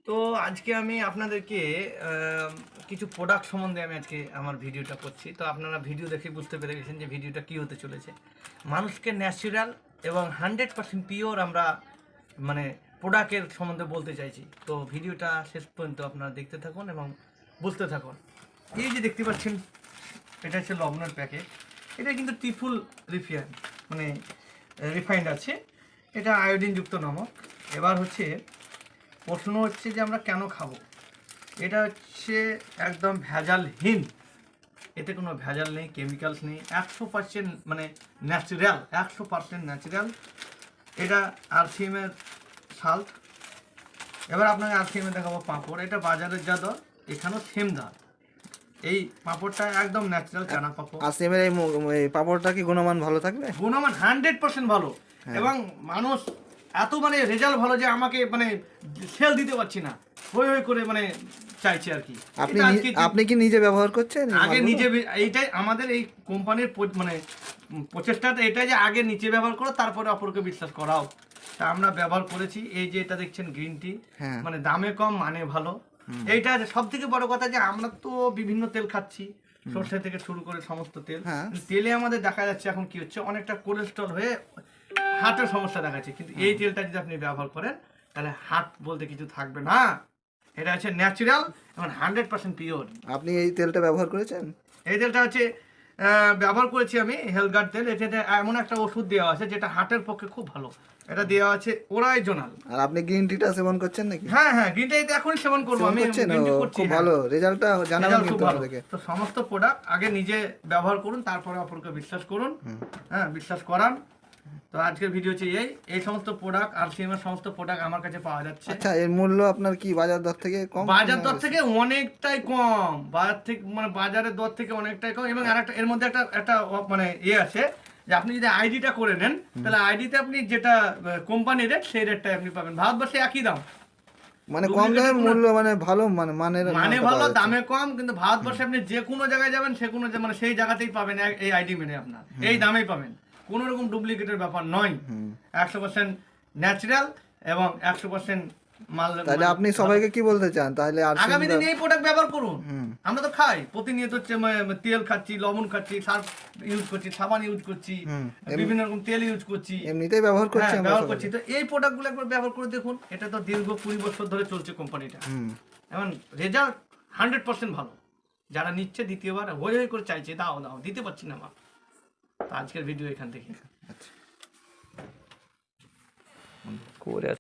তো আজকে আমি আপনাদেরকে কিছু প্রোডাক্ট সম্বন্ধে আমি আজকে আমার ভিডিওটা করছি। তো আপনারা ভিডিও দেখে বুঝতে পেরে গেছেন যে ভিডিওটা কী হতে চলেছে। মানুষকে ন্যাচারাল এবং 100% পিওর আমরা মানে প্রোডাক্টের সম্বন্ধে বলতে চাইছি। তো ভিডিওটা শেষ পর্যন্ত আপনারা দেখতে থাকুন এবং বুঝতে থাকুন। এই যে দেখতে পাচ্ছেন, এটা হচ্ছে লবণের প্যাকেট। এটা কিন্তু ত্রিফুল রিফাইন্ড আছে। এটা আয়োডিনযুক্ত নমক। এবার হচ্ছে প্রশ্ন হচ্ছে যে আমরা কেন খাবো। এটা হচ্ছে একদম ভেজালহীন, এতে কোনো ভেজাল নেই, কেমিক্যালস নেই, 100% ন্যাচারাল, 100% ন্যাচারাল। এটা আরসিএমের সাল্ট। এবার আপনাকে আরসিএমে দেখাবো পাঁপড়। এটা বাজারের যা দর এখানেও সেম দাম। এই পাঁপড়টা একদম ন্যাচারাল চানা পাঁপড়। আরসিএমের এই পাঁপড়টা কি গুণমান ভালো থাকবে? গুণমান 100% ভালো। এবং মানুষ এত রেজাল্ট ভালো যে আমাকে সেল দিতে পারছি না, হই হই করে চাইছে আর কি। আপনি কি নিজে ব্যবহার করছেন? আগে নিজে, এইটাই আমাদের এই কোম্পানির প্রচেষ্টাটা, এটাই যে আগে নিজে ব্যবহার করো তারপরে অপরকে বিশ্বাস করাও। তা আমরা ব্যবহার করেছি। এই যে এটা দেখছেন গ্রিন টি, দামে কম মানে ভালো। এইটা সব থেকে বড় কথা যে আমরা তো বিভিন্ন তেল খাচ্ছি, সর্ষে থেকে শুরু করে সমস্ত তেল। তেলে আমাদের দেখা যাচ্ছে এখন কি হচ্ছে, অনেকটা কোলেস্ট্রল হয়ে হার্টের সমস্যা দেখাচ্ছে। কিন্তু এই তেলটা যদি আপনি ব্যবহার করেন তাহলে হার্ট বলতে কিছু থাকবে না। এটা হচ্ছে ন্যাচারাল এবং 100% পিওর। আপনি এই তেলটা ব্যবহার করেছেন? এই তেলটা হচ্ছে ব্যবহার করেছি আমি, হেলগার্ড তেল। এটাতে এমন একটা ওষুধ দেওয়া আছে যেটা হার্টের পক্ষে খুব ভালো। এটা দেওয়া আছে ওরাইজোনাল। আর আপনি গ্রিন টিটা সেবন করছেন নাকি? হ্যাঁ হ্যাঁ, গ্রিন টি এখনই সেবন করব আমি। খুব ভালো রেজাল্টটা জানাবেন কিন্তু আমাদেরকে। তো সমস্ত প্রোডাক্ট আগে নিজে ব্যবহার করুন, তারপরে অপরকে বিশ্বাস করুন। হ্যাঁ, বিশ্বাস করান। তো আজকের ভিডিও হচ্ছে এই সমস্ত প্রোডাক্ট, আরসিএম এর সমস্ত প্রোডাক্ট আমার কাছে পাওয়া যাচ্ছে। আচ্ছা, এর মূল্য আপনার কি বাজার দর থেকে কম? বাজার দর থেকে অনেকটাই কম। বাজার থেকে বাজারের দর থেকে অনেকটাই কম। এবং আরেকটা এর মধ্যে একটা আছে যে আপনি যদি আইডিটা করে নেন তাহলে আইডিতে আপনি যেটা কোম্পানির রেট সেই রেটটাই আপনি পাবেন। ভারতবর্ষে একই দাম, কম দামে মূল্য ভালো ভালো, দামে কম। কিন্তু ভারতবর্ষে আপনি যে কোনো জায়গায় যাবেন, সে কোনো সেই জায়গাতেই পাবেন এই আইডি মেনে, আপনার এই দামেই পাবেন। কোন রকম ডুপ্লিকেটের ব্যাপার নয়। 100% ন্যাচারাল এবং 100% মাল। তাহলে আপনি সবাইকে কি বলতে চান? তাহলে আগামী দিনে এই প্রোডাক্ট ব্যবহার করুন। আমরা তো খাই প্রতিনিয়ত, হচ্ছে তেল খাচ্ছি, লবণ খাচ্ছি, সার্ফ ইউজ করছি, সাবান ইউজ করছি, বিভিন্ন রকম তেল ইউজ করছি, এমনিতেই ব্যবহার করছি। তো এই প্রোডাক্টগুলো একবার ব্যবহার করে দেখুন। এটা তো দীর্ঘ 20 বছর ধরে চলছে কোম্পানিটা, এবং রেজাল্ট 100% ভালো। যারা নিচ্ছে দ্বিতীয়বার হই হই করে চাইছে দাও দাও, দিতে পারছি না মা। আজকের ভিডিও এখান থেকে।